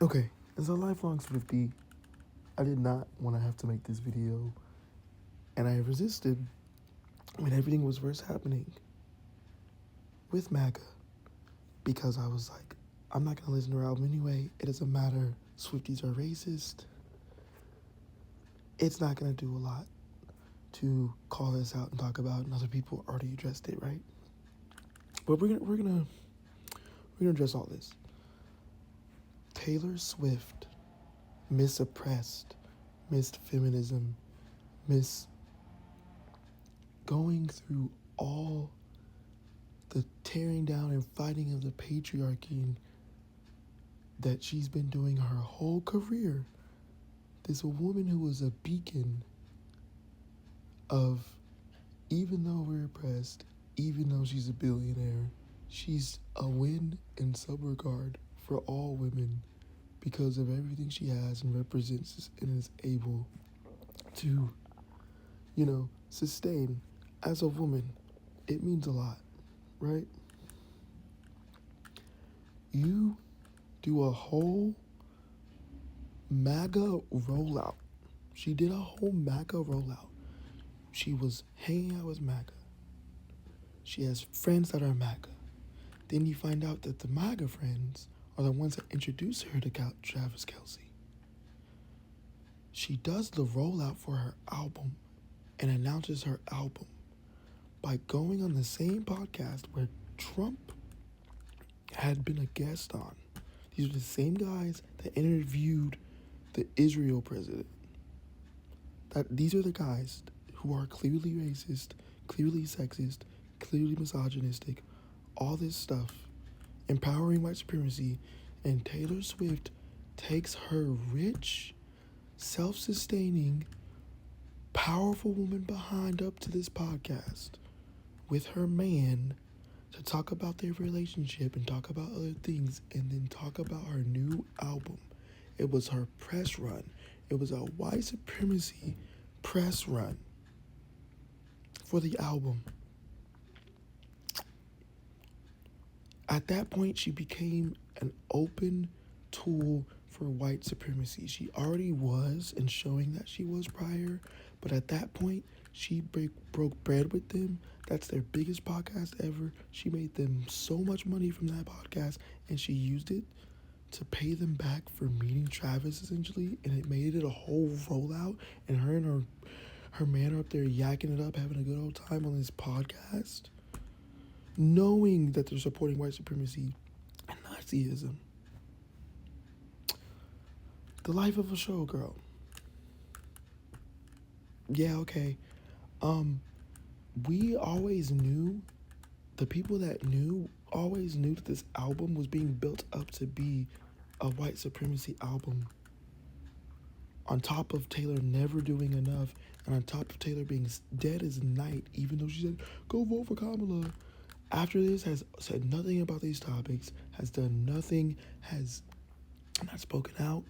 Okay, as a lifelong Swiftie, I did not want to have to make this video, and I resisted when everything was first happening with MAGA, because I was like, I'm not going to listen to her album anyway. It doesn't matter. Swifties are racist. It's not going to do a lot to call this out and talk about, and other people already addressed it, right? But we're gonna address all this. Taylor Swift misoppressed, missed feminism, miss going through all the tearing down and fighting of the patriarchy that she's been doing her whole career. This woman who was a beacon of, even though we're oppressed, even though she's a billionaire, she's a win in some regard for all women because of everything she has and represents and is able to, sustain as a woman. It means a lot, right? You do a whole MAGA rollout. She did a whole MAGA rollout. She was hanging out with MAGA. She has friends that are MAGA. Then you find out that the MAGA friends are the ones that introduce her to Travis Kelce. She does the rollout for her album and announces her album by going on the same podcast where Trump had been a guest on. These are the same guys that interviewed the Israel president. These are the guys who are clearly racist, clearly sexist, clearly misogynistic, all this stuff, empowering white supremacy, and Taylor Swift takes her rich, self-sustaining, powerful woman behind up to this podcast with her man to talk about their relationship and talk about other things and then talk about her new album. It was her press run. It was a white supremacy press run for the album. At that point, she became an open tool for white supremacy. She already was, and showing that she was prior, but at that point, she broke bread with them. That's their biggest podcast ever. She made them so much money from that podcast, and she used it to pay them back for meeting Travis, essentially, and it made it a whole rollout, and her man are up there yakking it up, having a good old time on this podcast, knowing that they're supporting white supremacy and Nazism. The life of a showgirl. Yeah, okay. We always knew, the people that knew always knew that this album was being built up to be a white supremacy album. On top of Taylor never doing enough, and on top of Taylor being dead as night, even though she said, go vote for Kamala. After this, has said nothing about these topics, has done nothing, has not spoken out.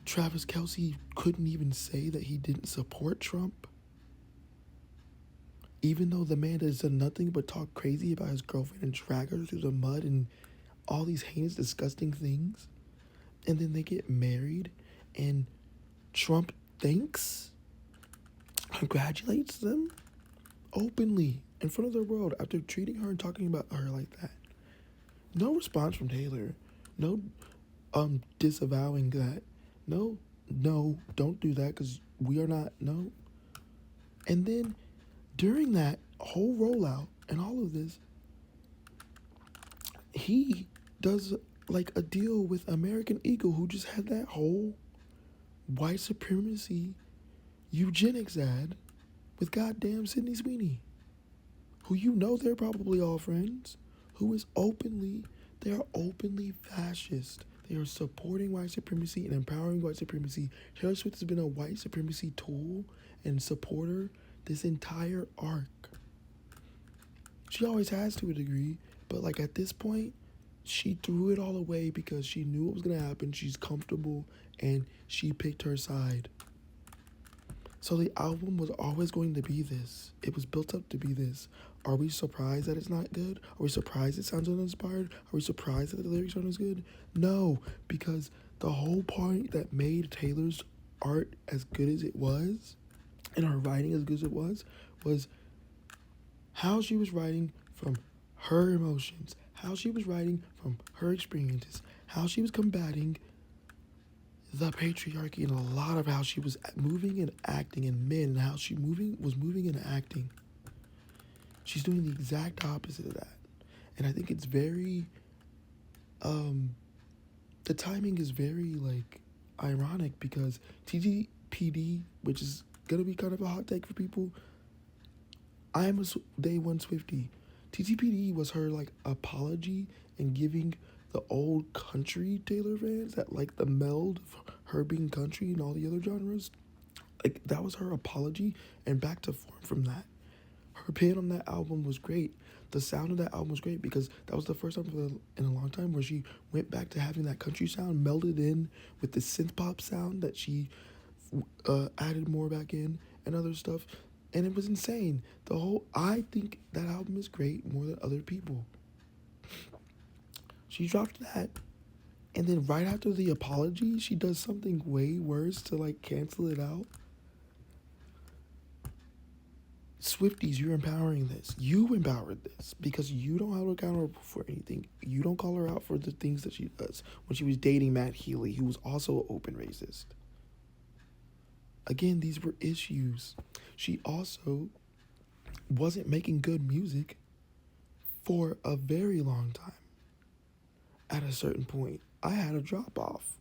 Travis Kelce couldn't even say that he didn't support Trump, even though the man has done nothing but talk crazy about his girlfriend and drag her through the mud and all these heinous, disgusting things. And then they get married, and Trump congratulates them openly in front of the world after treating her and talking about her like that. No response from Taylor. No disavowing that. No, don't do that because we are not, no. And then during that whole rollout and all of this, he does like a deal with American Eagle, who just had that whole white supremacy eugenics ad with goddamn Sydney Sweeney, who they're probably all friends, who is they are openly fascist. They are supporting white supremacy and empowering white supremacy. Taylor Swift has been a white supremacy tool and supporter this entire arc. She always has to a degree, but like at this point, she threw it all away because she knew what was going to happen. She's comfortable and she picked her side. So the album was always going to be this. It was built up to be this. Are we surprised that it's not good? Are we surprised it sounds uninspired? Are we surprised that the lyrics aren't as good? No, because the whole point that made Taylor's art as good as it was, and her writing as good as it was how she was writing from her emotions, how she was writing from her experiences, how she was combating the patriarchy, and a lot of how she was moving and acting in men, and how she was moving and acting. She's doing the exact opposite of that. And I think it's very, the timing is very, like, ironic because TTPD, which is going to be kind of a hot take for people, I am a day one Swiftie. TTPD was her, like, apology and giving the old country Taylor fans that like the meld of her being country and all the other genres. Like, that was her apology and back to form from that. Her pen on that album was great. The sound of that album was great because that was the first time in a long time where she went back to having that country sound melded in with the synth pop sound that she added more back in and other stuff. And it was insane. I think that album is great more than other people. She dropped that, and then right after the apology, she does something way worse to, like, cancel it out. Swifties, you're empowering this. You empowered this because you don't hold her accountable for anything. You don't call her out for the things that she does. When she was dating Matt Healy, who was also an open racist. Again, these were issues. She also wasn't making good music for a very long time. At a certain point, I had a drop off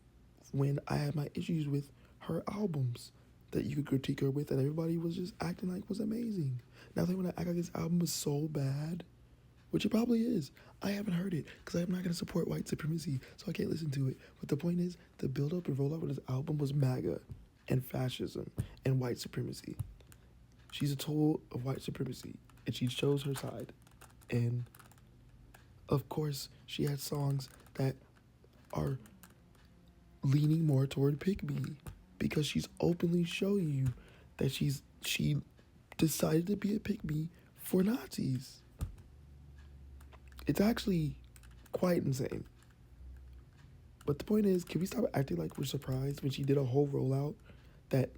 when I had my issues with her albums that you could critique her with, and everybody was just acting like it was amazing. Now they want to act like this album is so bad, which it probably is. I haven't heard it because I'm not going to support white supremacy, so I can't listen to it. But the point is, the build-up and rollout of this album was MAGA and fascism and white supremacy. She's a tool of white supremacy, and she chose her side. And of course, she had songs that are leaning more toward pick me because she's openly showing you that she decided to be a pick me for Nazis. It's actually quite insane. But the point is, can we stop acting like we're surprised when she did a whole rollout that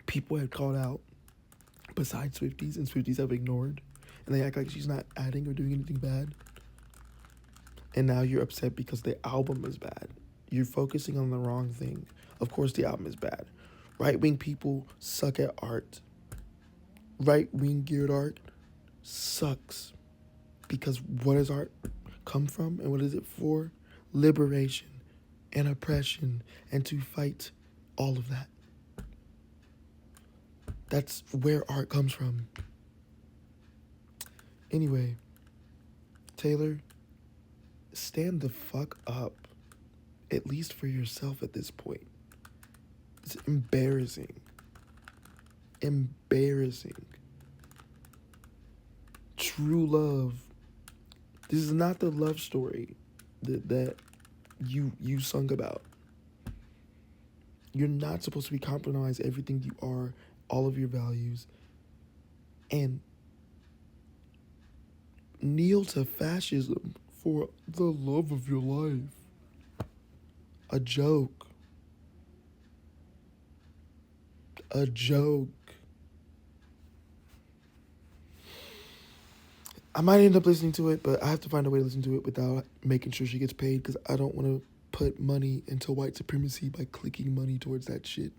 people had called out besides Swifties and Swifties have ignored, and they act like she's not adding or doing anything bad? And now you're upset because the album is bad. You're focusing on the wrong thing. Of course the album is bad. Right-wing people suck at art. Right-wing geared art sucks. Because what does art come from and what is it for? Liberation and oppression and to fight all of that. That's where art comes from. Anyway, Taylor, stand the fuck up. At least for yourself at this point. It's embarrassing. Embarrassing. True love. This is not the love story that you sung about. You're not supposed to be compromise everything you are, all of your values, and kneel to fascism for the love of your life. A joke. A joke. I might end up listening to it, but I have to find a way to listen to it without making sure she gets paid because I don't want to put money into white supremacy by clicking money towards that shit.